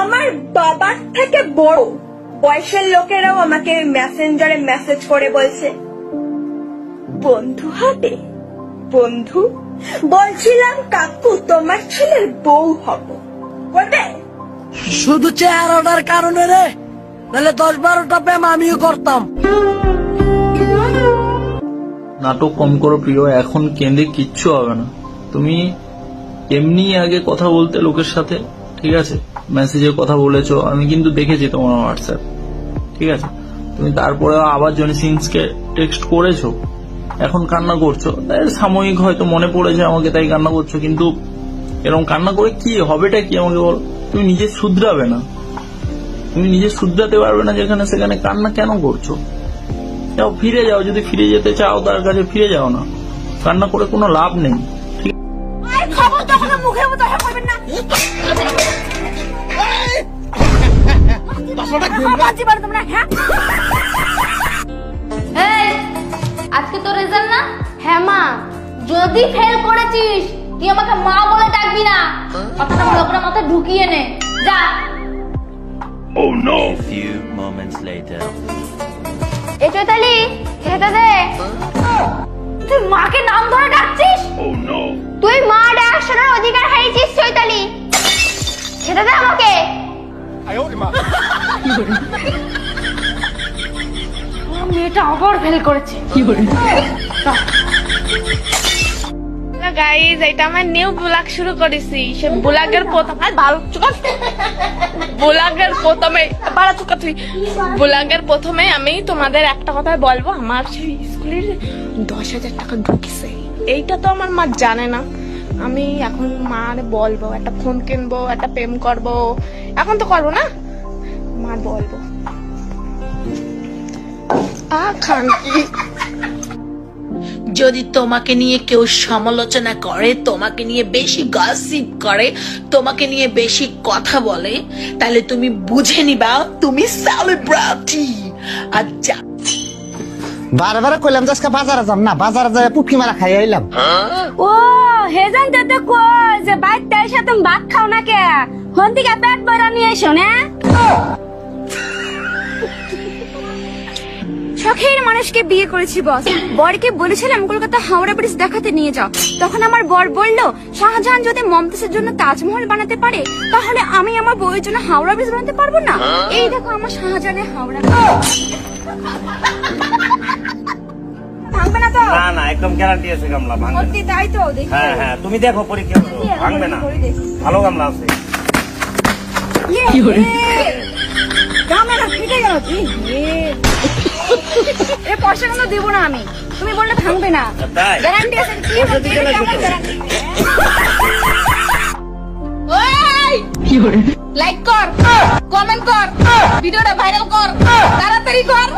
আমার বাবার থেকে বড় বয়সের লোকেরাও আমাকে মেসেঞ্জারে মেসেজ করে বলছে বন্ধু হবে। বন্ধু বলছিলাম কাকু তোমার ছেলের বউ হব, বলবে? শুধু চেহারাটার কারণে রে, তাহলে 10-12টা প্রেম আমিও করতাম। নাটক কম করো প্রিয়, এখন কেঁদে কিচ্ছু হবে না। তুমি এমনি আগে কথা বলতে লোকের সাথে, ঠিক আছে? মেসেজে কথা বলেছো, আমি কিন্তু দেখেছি তোমার হোয়াটসঅ্যাপ, ঠিক আছে? তুমি তারপরে আবার জনি সিংসকে টেক্সট করেছো, এখন কান্না করছো। সাময়িক হয়তো মনে পড়েছে আমাকে, তাই কান্না করছো, কিন্তু এরকম কান্না করে কি হবেটা কি আমাকে বল? তুমি নিজে শুধরাবে না, তুমি নিজে শুধরাতে পারবে না, যেখানে সেখানে কান্না কেন করছো? যাও, ফিরে যাও, যদি ফিরে যেতে চাও তার কাছে ফিরে যাও না, কান্না করে কোনো লাভ নেই। আজকে তো রেজাল্ট না? হ্যাঁ মা, যদি ফেল করেছিস তুই আমাকে মা বলে ডাকবি না, কথাটা ভালো করে মাথায় ঢুকিয়ে নে। যা। Oh no! A few moments later. এই চৈতালি, খেতে দে। তুই মাকে নাম ধরে ডাকছিস? Oh no! তুই মা ডাক শোনার অধিকার হারিয়েছিস চৈতালি। খেতে দে আমাকে। মেয়েটা আবার ফেল করেছে। গাইজ, এটা আমার নিউ ব্লগ শুরু করেছি। সে ব্লগের প্রথমে ব্লগের প্রথমে আমি তোমাদের একটা কথা বলবো। আমার সেই স্কুলের 10,000 টাকা ঢুকেছে, এইটা তো আমার মা জানে না। আমি এখন মার বলবো, একটা ফোন কিনবো, একটা প্রেম করবো। এখন তো করবো না, মার বলবো। যদি তোমাকে নিয়ে কেউ সমালোচনা করে, তোমাকে নিয়ে বেশি গসিপ করে, তোমাকে নিয়ে বেশি কথা বলে, তাহলে তুমি বুঝে নিবা তুমি সেলিব্রিটি। আচ্ছা, বারবার কইলাম যে আজকে বাজারে যাম না, বাজারে যায় পুটকি মারা খাই আইলাম। ও হেজান তো কই যে বাইতে এসে তুমি ভাত খাও না কে? হন থেকে পেট ভরা নিয়ে এসো না। শখের মানুষকে বিয়ে করেছি বস। বরকে বলেছিলাম কলকাতা হাওড়া ব্রিজ দেখাতে নিয়ে যাও, তখন আমার বর বলল শাহজাহান যদি মমতাজের জন্য তাজমহল বানাতে পারে, তাহলে আমি আমার বউয়ের জন্য হাওড়া ব্রিজ বানাতে পারবো না। এই দেখো আমার শাহজাহানের হাওড়া। ভাঙবে না তো? না না, একদম গ্যারান্টি আছে গামলা ভাঙবে না। তাই তো দেখি। হ্যাঁ হ্যাঁ, তুমি দেখো পরীক্ষা করো, ভাঙবে না, ভালো গামলা আছে। ক্যামেরা ফিটে গেল কি? এ পয়সা কোনো দেব না আমি, তুমি বললে ভাঙবে না, গ্যারান্টি আছে। কি লাইক কর, কমেন্ট কর, ভিডিওটা ভাইরাল কর, তাড়াতাড়ি কর।